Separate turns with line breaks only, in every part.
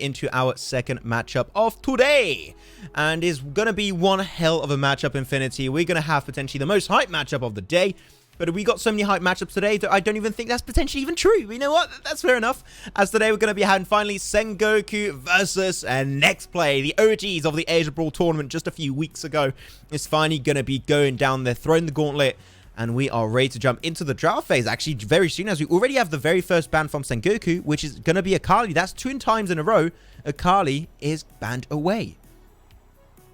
into our second matchup of today. And it's going to be one hell of a matchup, Infinity. We're going to have potentially the most hype matchup of the day. But we got so many hype matchups today that I don't even think that's potentially even true. You know what? That's fair enough. As today we're going to be having finally Sengoku versus Nexplay. The OGs of the Asia Brawl tournament just a few weeks ago is finally going to be going down there, throwing the gauntlet. And we are ready to jump into the draft phase actually very soon, as we already have the very first ban from Sengoku, which is going to be Akali. That's 2 times in a row. Akali is banned away.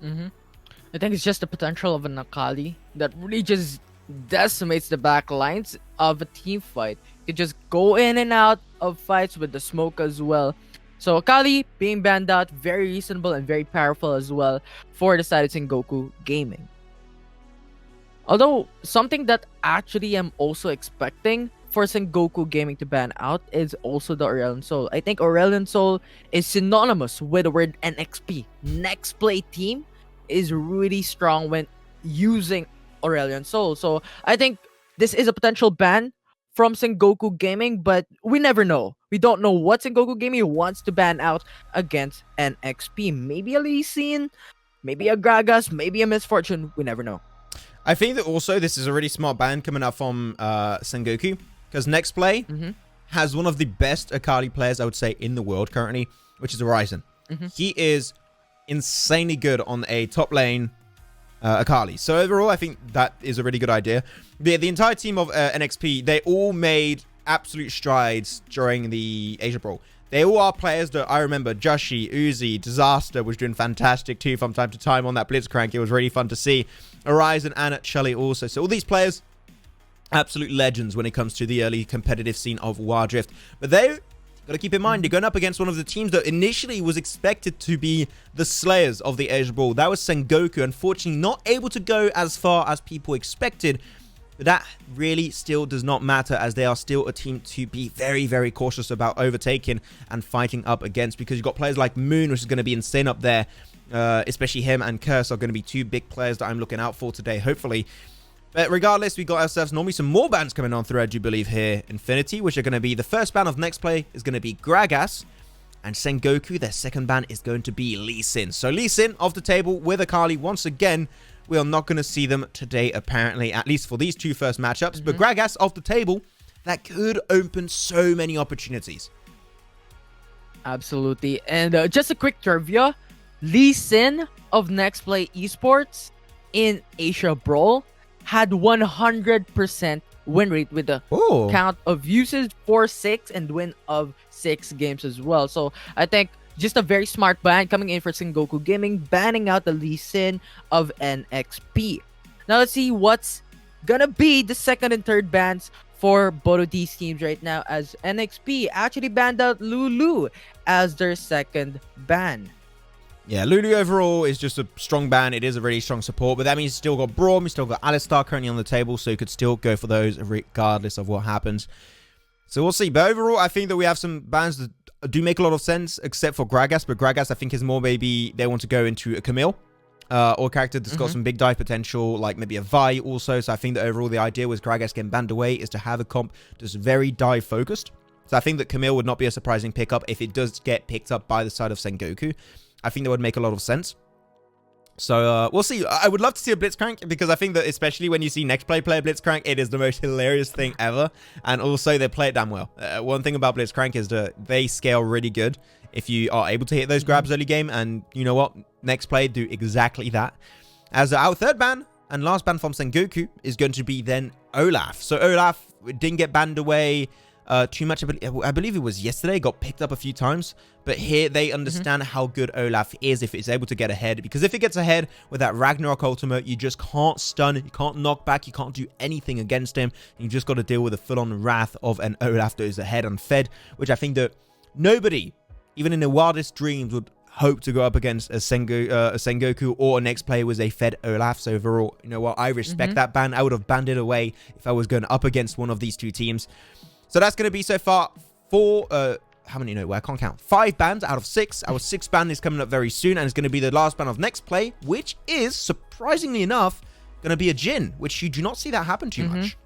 I think it's just the potential of an Akali that really just decimates the back lines of a team fight. You just go in and out of fights with the smoke as well. So Akali being banned out, very reasonable and very powerful as well for the side of Sengoku Gaming. Although, something that actually I'm also expecting for Sengoku Gaming to ban out is also the Aurelion Soul. I think Aurelion Soul is synonymous with the word NXP. Nexplay team is really strong when using Aurelion Soul. So I think this is a potential ban from Sengoku Gaming, but we never know. We don't know what Sengoku Gaming wants to ban out against NXP. Maybe a Lee Sin, maybe a Gragas, maybe a Misfortune. We never know.
I think that also this is a really smart ban coming out from Sengoku, because Nexplay has one of the best Akali players, I would say, in the world currently, which is Horizon. He is insanely good on a top lane Akali. So overall, I think that is a really good idea. The entire team of NXP, they all made absolute strides during the Asia Brawl. They all are players that I remember. Joshi, Uzi, Disaster was doing fantastic too from time to time on that Blitzcrank. It was really fun to see. Horizon and Chully also. So all these players, absolute legends when it comes to the early competitive scene of Wild Rift. But they got to keep in mind, they're going up against one of the teams that initially was expected to be the slayers of the Asia Brawl. That was Sengoku. Unfortunately, not able to go as far as people expected. But that really still does not matter, as they are still a team to be very, very cautious about overtaking and fighting up against, because you've got players like Moon, which is going to be insane up there. Especially him and Curse are going to be 2 big players that I'm looking out for today, hopefully. But regardless, we got ourselves normally some more bans coming on through, I do believe, here. Infinity, which are going to be the first ban of Nexplay is going to be Gragas. And Sengoku, their second ban is going to be Lee Sin. So Lee Sin off the table with Akali once again. We are not going to see them today, apparently, at least for these 2 first matchups. But Gragas off the table, that could open so many opportunities.
Absolutely. And just a quick trivia. Lee Sin of Nexplay Esports in Asia Brawl had 100% win rate with the count of usage for 6 and win of 6 games as well. So I think just a very smart ban coming in for Sengoku Gaming, banning out the Lee Sin of NXP. Now let's see what's gonna be the second and third bans for both of these teams right now, as NXP actually banned out Lulu as their second ban.
Yeah, Lulu overall is just a strong ban. It is a really strong support, but that means you still got Braum, you still got Alistar currently on the table, so you could still go for those regardless of what happens. So we'll see. But overall, I think that we have some bans that do make a lot of sense, except for Gragas. But Gragas, I think, is more maybe they want to go into a Camille or a character that's got some big dive potential, like maybe a Vi also. So I think that overall the idea was Gragas getting banned away is to have a comp that's very dive focused. So I think that Camille would not be a surprising pickup if it does get picked up by the side of Sengoku. I think that would make a lot of sense. So we'll see. I would love to see a Blitzcrank, because I think that especially when you see Nexplay play a Blitzcrank, it is the most hilarious thing ever. And also they play it damn well. One thing about Blitzcrank is that they scale really good if you are able to hit those grabs early game. And you know what? Nexplay do exactly that. As our third ban and last ban from Sengoku is going to be then Olaf. So Olaf didn't get banned away too much. I believe it was yesterday, got picked up a few times, but here they understand how good Olaf is if it's able to get ahead, because if it gets ahead with that Ragnarok ultimate, you just can't stun, you can't knock back, you can't do anything against him. You just got to deal with the full-on wrath of an Olaf that is ahead unfed, which I think that nobody, even in their wildest dreams, would hope to go up against a Sengoku or a Nexplay with a fed Olaf. So overall, you know what, I respect that ban. I would have banned it away if I was going up against one of these 2 teams. So that's going to be so far 4, how many? No, I can't count. 5 bans out of 6. Our 6th ban is coming up very soon, and it's going to be the last ban of Nexplay, which is, surprisingly enough, going to be a Jhin, which you do not see that happen too much.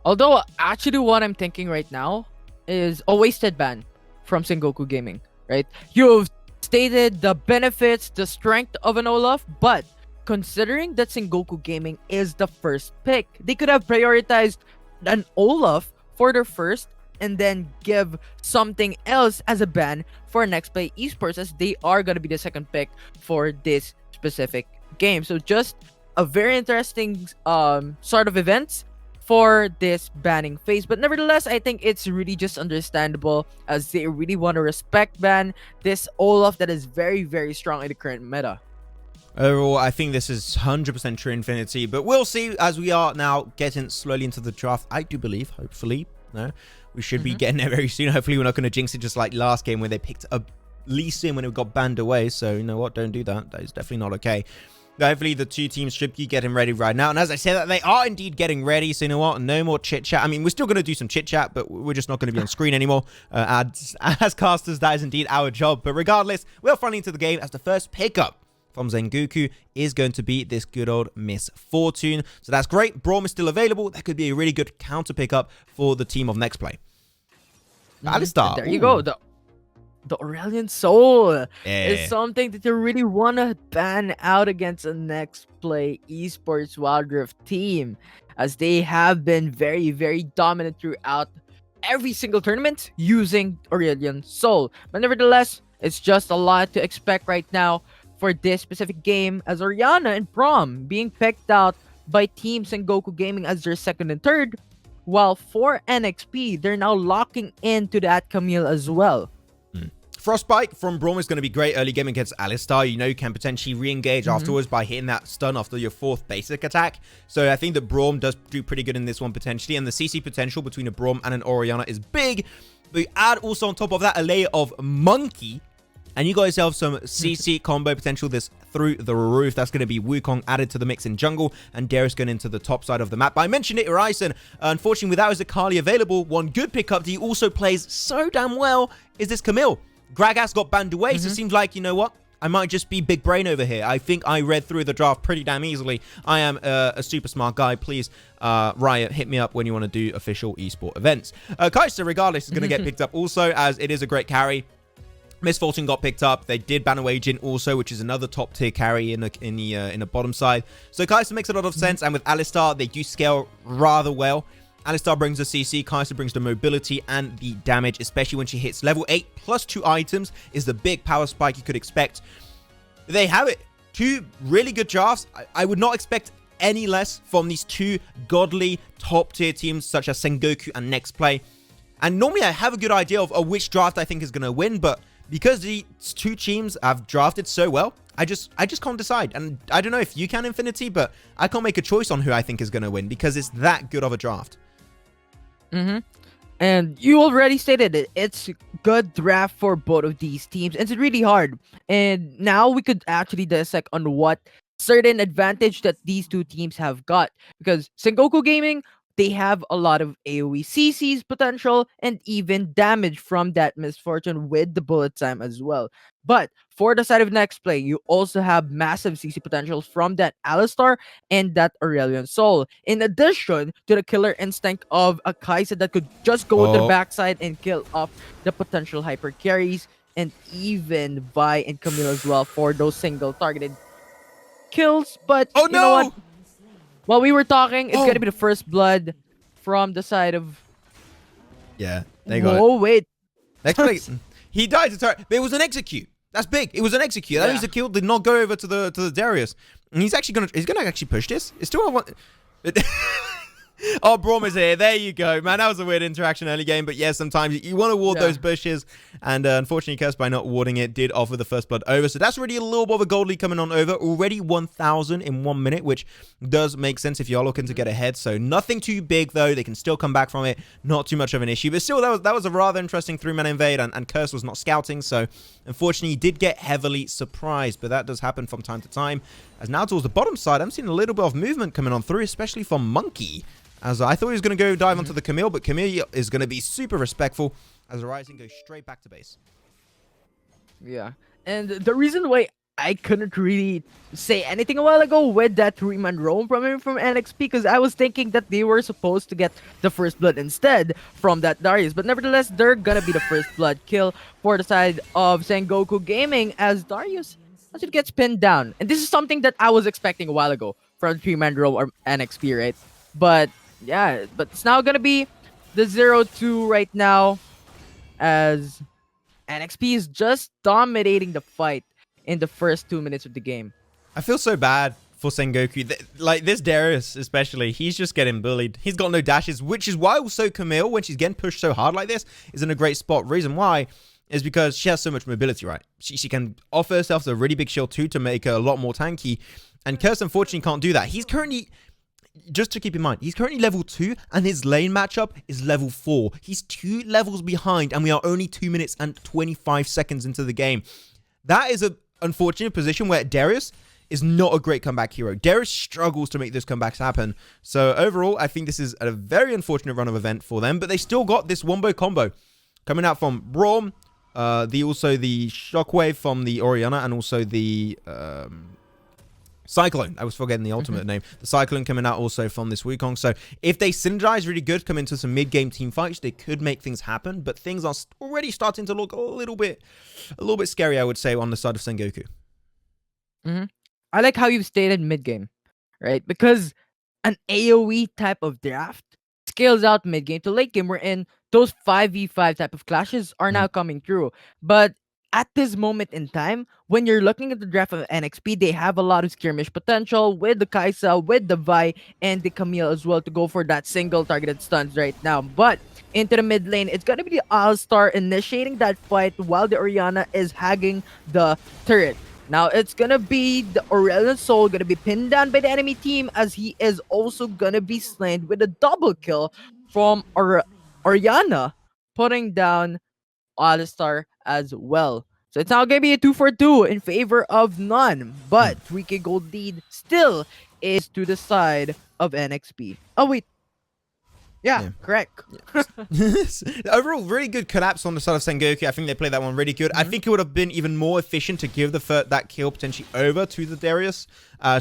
Although, actually, what I'm thinking right now is a wasted ban from Sengoku Gaming. right? You've stated the benefits, the strength of an Olaf, but considering that Sengoku Gaming is the first pick, they could have prioritized an Olaf for their first and then give something else as a ban for Nexplay Esports, as they are going to be the second pick for this specific game. So just a very interesting sort of events for this banning phase. But nevertheless, I think it's really just understandable, as they really want to respect ban this Olaf that is very, very strong in the current meta.
Overall, I think this is 100% true Infinity, but we'll see as we are now getting slowly into the draft. I do believe, hopefully, no, we should be getting there very soon. Hopefully, we're not going to jinx it just like last game where they picked a Lee Sin when it got banned away. So, you know what? Don't do that. That is definitely not okay. But hopefully, the two teams should be getting ready right now. And as I said, that they are indeed getting ready. So, you know what? No more chit-chat. I mean, we're still going to do some chit-chat, but we're just not going to be on screen anymore. As casters, that is indeed our job. But regardless, we're finally into the game as the first pickup from Sengoku is going to be this good old Miss Fortune. So that's great. Braum is still available. That could be a really good counter pickup for the team of Nexplay. Alistar.
There you go. The Aurelian Soul is something that you really want to ban out against a Nexplay Esports Wild Rift team, as they have been very, very dominant throughout every single tournament using Aurelian Soul. But nevertheless, it's just a lot to expect right now for this specific game, as Orianna and Braum being picked out by Team Sengoku Gaming as their second and third, while for NXP, they're now locking into that Camille as well.
Frostbite from Braum is going to be great early game against Alistar. You know, you can potentially re-engage afterwards by hitting that stun after your fourth basic attack. So I think that Braum does do pretty good in this one potentially. And the CC potential between a Braum and an Orianna is big. But you add also on top of that a layer of Monkey, and you guys have some CC combo potential this through the roof. That's going to be Wukong added to the mix in jungle, and Darius going into the top side of the map. But I mentioned it, Ryzen. Unfortunately, without his Akali available, one good pickup that he also plays so damn well is this Camille. Gragas got banned away, so it seems like, you know what? I might just be big brain over here. I think I read through the draft pretty damn easily. I am a super smart guy. Please, Riot, hit me up when you want to do official esport events. Kai'Sa, regardless, is going to get picked up also, as it is a great carry. Miss Fortune got picked up. They did ban away Jin also, which is another top tier carry in the bottom side. So Kai'Sa makes a lot of sense, and with Alistar, they do scale rather well. Alistar brings the CC, Kai'Sa brings the mobility and the damage, especially when she hits level 8 plus 2 items is the big power spike you could expect. They have it. Two really good drafts. I would not expect any less from these two godly top tier teams such as Sengoku and Nexplay. And normally I have a good idea of which draft I think is going to win, but because these two teams have drafted so well, I just can't decide. And I don't know if you can, Infinity, but I can't make a choice on who I think is going to win because it's that good of a draft.
And you already stated it. It's good draft for both of these teams. It's really hard. And now we could actually dissect on what certain advantage that these two teams have got. Because Sengoku Gaming, they have a lot of AoE CC's potential and even damage from that Miss Fortune with the bullet time as well. But for the side of Nexplay, you also have massive CC potentials from that Alistar and that Aurelian Soul. In addition to the killer instinct of a Kai'Sa that could just go to the backside and kill off the potential hyper carries, and even Vi and Camille as well for those single targeted kills. But you know what? While we were talking, it's gonna be the first blood from the side of...
Yeah, they got it.
Oh, wait.
He died to turret, but it was an execute. That's big. It was an execute. That means the kill did not go over to the Darius. And he's gonna actually push this. It's still one. Oh, Braum is here. There you go, man. That was a weird interaction early game, but yeah, sometimes you want to ward those bushes, and unfortunately, Curse by not warding it did offer the first blood over. So that's already a little bit of a gold lead coming on over. Already 1,000 in 1 minute, which does make sense if you're looking to get ahead. So nothing too big though. They can still come back from it. Not too much of an issue, but still, that was a rather interesting 3-man invade, and Curse was not scouting, so unfortunately, he did get heavily surprised. But that does happen from time to time. As now towards the bottom side, I'm seeing a little bit of movement coming on through, especially from Monkey. As I thought he was going to go dive onto the Camille, but Camille is going to be super respectful as the Rising goes straight back to base.
Yeah. And the reason why I couldn't really say anything a while ago with that 3-man roam from him from NXP because I was thinking that they were supposed to get the first blood instead from that Darius. But nevertheless, they're gonna be the first blood kill for the side of Sengoku Gaming as Darius actually gets pinned down. And this is something that I was expecting a while ago from 3-man roam or NXP, right? But yeah, but it's now gonna be the 0-2 right now as NXP is just dominating the fight in the first 2 minutes of the game.
I feel so bad for Sengoku. Like, this Darius especially, he's just getting bullied. He's got no dashes, which is why also Camille, when she's getting pushed so hard like this, is in a great spot. Reason why is because she has so much mobility, right? She can offer herself a really big shield too to make her a lot more tanky. And Curse, unfortunately, can't do that. He's currently... Just to keep in mind, he's currently level 2 and his lane matchup is level 4. He's 2 levels behind and we are only 2 minutes and 25 seconds into the game. That is an unfortunate position where Darius is not a great comeback hero. Darius struggles to make those comebacks happen. So overall, I think this is a very unfortunate run of event for them, but they still got this wombo combo coming out from Braum, also the Shockwave from the Orianna, and also the... Cyclone. I was forgetting the ultimate name. The Cyclone coming out also from this Wukong. So if they synergize really good, come into some mid-game team fights, they could make things happen. But things are already starting to look a little bit scary, I would say, on the side of Sengoku.
I like how you stated mid-game, right? Because an AoE type of draft scales out mid-game to late game, wherein those 5v5 type of clashes are now coming through. But at this moment in time, when you're looking at the draft of NXP, they have a lot of skirmish potential with the Kaisa, with the Vi, and the Camille as well to go for that single targeted stuns right now. But into the mid lane, it's going to be the All-Star initiating that fight while the Orianna is hagging the turret. Now, it's going to be the Aurelion Sol going to be pinned down by the enemy team as he is also going to be slain with a double kill from Orianna, putting down All-Star as well. So it's now going to be a 2-for-2 in favor of none. But 3k gold lead still is to the side of NXP. Oh, wait. Yeah. Correct.
Overall, really good collapse on the side of Sengoku. I think they played that one really good. I think it would have been even more efficient to give that kill potentially over to the Darius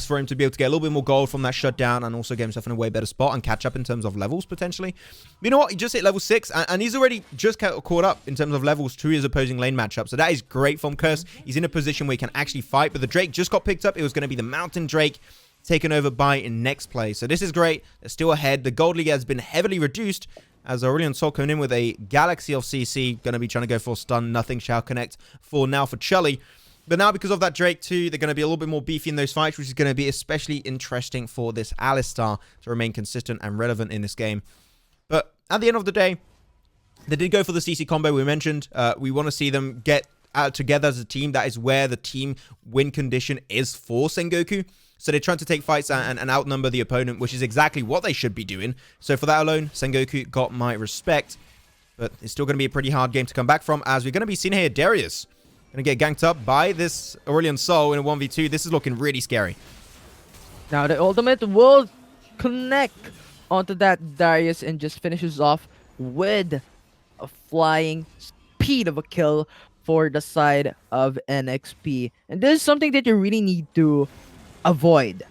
for him to be able to get a little bit more gold from that shutdown and also get himself in a way better spot and catch up in terms of levels potentially. But you know what? He just hit level 6 and he's already just caught up in terms of levels to his opposing lane matchup. So that is great from Curse. He's in a position where he can actually fight, but the Drake just got picked up. It was going to be the Mountain Drake taken over by Nexplay. So this is great. They're still ahead. The gold league has been heavily reduced as Aurelion Sol coming in with a Galaxy of CC. Going to be trying to go for stun. Nothing shall connect for now for Chully. But now because of that Drake too, they're going to be a little bit more beefy in those fights, which is going to be especially interesting for this Alistar to remain consistent and relevant in this game. But at the end of the day, they did go for the CC combo we mentioned. We want to see them get out together as a team. That is where the team win condition is for Sengoku. So they're trying to take fights and outnumber the opponent, which is exactly what they should be doing. So for that alone, Sengoku got my respect. But it's still going to be a pretty hard game to come back from, as we're going to be seeing here Darius going to get ganked up by this Aurelion Sol in a 1v2. This is looking really scary.
Now the ultimate will connect onto that Darius and just finishes off with a flying speed of a kill for the side of NXP. And this is something that you really need to avoid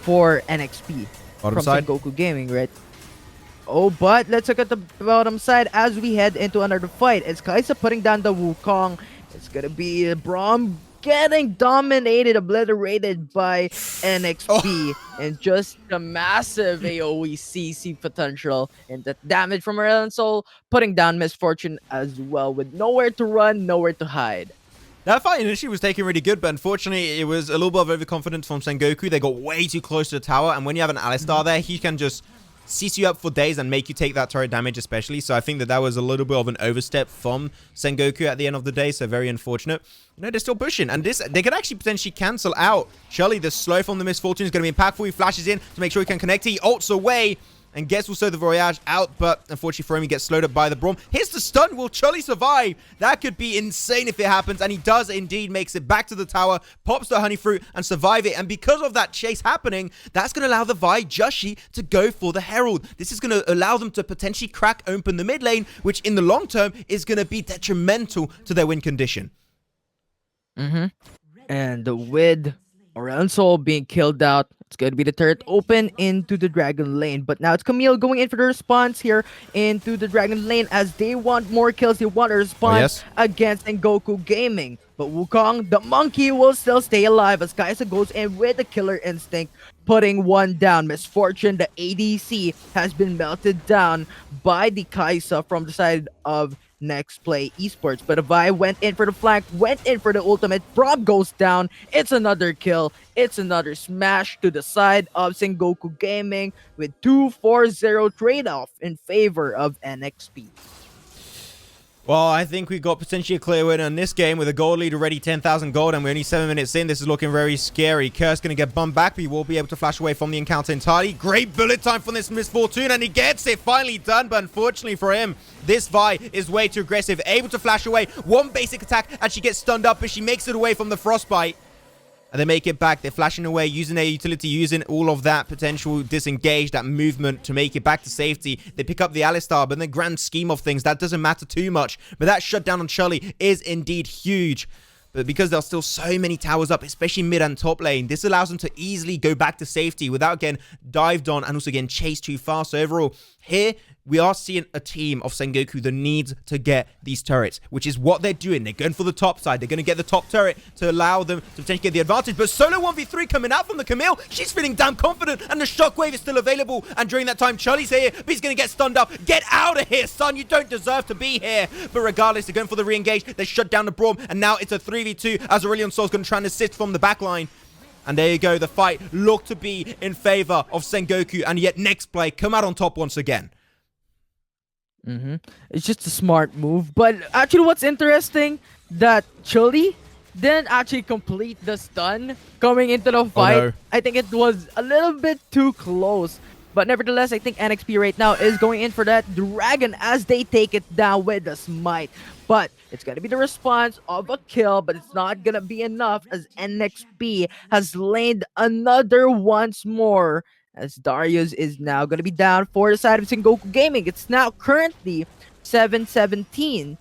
for NXP
Bottom
from
side.
Sengoku Gaming, right? Oh, but let's look at the bottom side as we head into another fight. It's Kaisa putting down the Wukong. It's gonna be Braum getting dominated, obliterated by NXP, and just the massive AoE CC potential and the damage from Aurelion Sol, putting down Misfortune as well with nowhere to run, nowhere to hide.
That fight initially was taking really good, but unfortunately, it was a little bit of overconfidence from Sengoku. They got way too close to the tower, and when you have an Alistar there, he can just CC you up for days and make you take that turret damage especially. So I think that was a little bit of an overstep from Sengoku at the end of the day, so very unfortunate. You know, they're still pushing, and they could actually potentially cancel out Chully. The slow from the Misfortune is going to be impactful. He flashes in to make sure he can connect. He ults away and gets also the Voyage out, but unfortunately for him, he gets slowed up by the Braum. Here's the stun. Will Chully survive? That could be insane if it happens, and he does indeed. Makes it back to the tower, pops the Honey Fruit, and survive it. And because of that chase happening, that's going to allow the Vi Joshi to go for the Herald. This is going to allow them to potentially crack open the mid lane, which in the long term is going to be detrimental to their win condition.
And with Orion Soul being killed out, it's going to be the turret open into the Dragon Lane. But now it's Camille going in for the response here into the Dragon Lane as they want more kills. They want a response
yes.
against Sengoku Gaming. But Wukong, the monkey, will still stay alive as Kaisa goes in with the killer instinct, putting one down. Misfortune, the ADC, has been melted down by the Kaisa from the side of Nexplay Esports. But Avai went in for the flank, went in for the ultimate. Prob goes down. It's another kill. It's another smash to the side of Sengoku Gaming with 2-4-0 trade-off in favor of NXP.
Well, I think we got potentially a clear winner in this game with a gold lead already 10,000 gold, and we're only 7 minutes in. This is looking very scary. Curse going to get bumped back, but he will be able to flash away from the encounter entirely. Great bullet time from this Misfortune, and he gets it finally done, but unfortunately for him, this Vi is way too aggressive. Able to flash away. One basic attack, and she gets stunned up, but she makes it away from the Frostbite. And they make it back. They're flashing away, using their utility, using all of that potential disengage, that movement to make it back to safety. They pick up the Alistar, but in the grand scheme of things, that doesn't matter too much. But that shutdown on Charlie is indeed huge. But because there are still so many towers up, especially mid and top lane, this allows them to easily go back to safety without getting dived on and also getting chased too fast. So overall, here we are seeing a team of Sengoku that needs to get these turrets, which is what they're doing. They're going for the top side. They're going to get the top turret to allow them to potentially get the advantage. But solo 1v3 coming out from the Camille. She's feeling damn confident, and the shockwave is still available. And during that time, Charlie's here, but he's going to get stunned up. Get out of here, son. You don't deserve to be here. But regardless, they're going for the re-engage. They shut down the Braum, and now it's a 3v2 as Aurelion Sol's going to try and assist from the backline. And there you go. The fight looked to be in favor of Sengoku, and yet Nexplay come out on top once again.
It's just a smart move. But actually, what's interesting, that Chili didn't actually complete the stun coming into the fight.
Oh, no.
I think it was a little bit too close. But nevertheless, I think NXP right now is going in for that dragon as they take it down with the smite. But it's going to be the response of a kill, but it's not going to be enough as NXP has laid another once more. As Darius is now going to be down for the side of Sengoku Gaming. It's now currently 7-17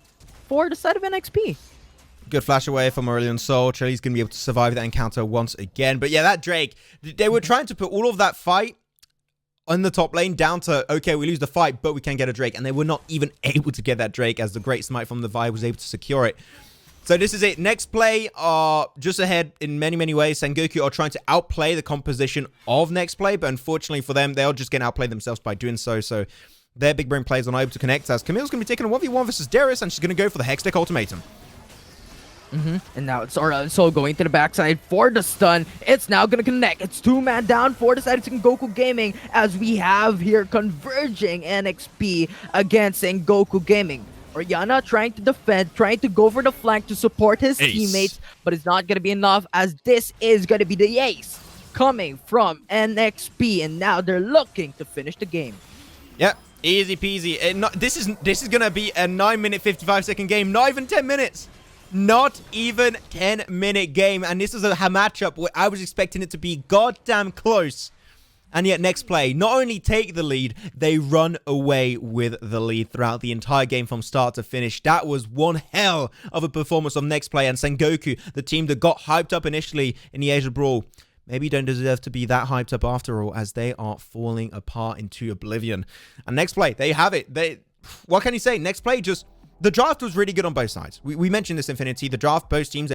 for the side of NXP.
Good flash away from Aurelion Sol. Charlie's going to be able to survive that encounter once again. But yeah, that Drake, they were trying to put all of that fight on the top lane down to, okay, we lose the fight, but we can get a Drake. And they were not even able to get that Drake as the great smite from the Vi was able to secure it. So this is it. Nexplay are just ahead in many, many ways. Sengoku are trying to outplay the composition of Nexplay, but unfortunately for them, they'll just get outplayed themselves by doing so. So their big brain players are not able to connect as Camille's going to be taking a 1v1 versus Darius, and she's going to go for the Hextech Ultimatum.
And now it's Orion Soul going to the backside for the stun. It's now going to connect. It's 2-man down for the side of Sengoku Gaming as we have here converging NXP against Sengoku Gaming. Oriana trying to defend, trying to go for the flank to support his teammates, but it's not going to be enough as this is going to be the ace coming from NXP, and now they're looking to finish the game.
Yep, easy peasy. This is going to be a 9-minute, 55-second game, not even 10 minutes. Not even 10-minute game, and this is a matchup where I was expecting it to be goddamn close. And yet Nexplay not only take the lead, they run away with the lead throughout the entire game from start to finish. That was one hell of a performance of Nexplay, and Sengoku, the team that got hyped up initially in the Asia Brawl, maybe don't deserve to be that hyped up after all, as they are falling apart into oblivion. And Nexplay, they have it. What can you say? Nexplay just... The draft was really good on both sides. We mentioned this, Infinity. The draft, both teams...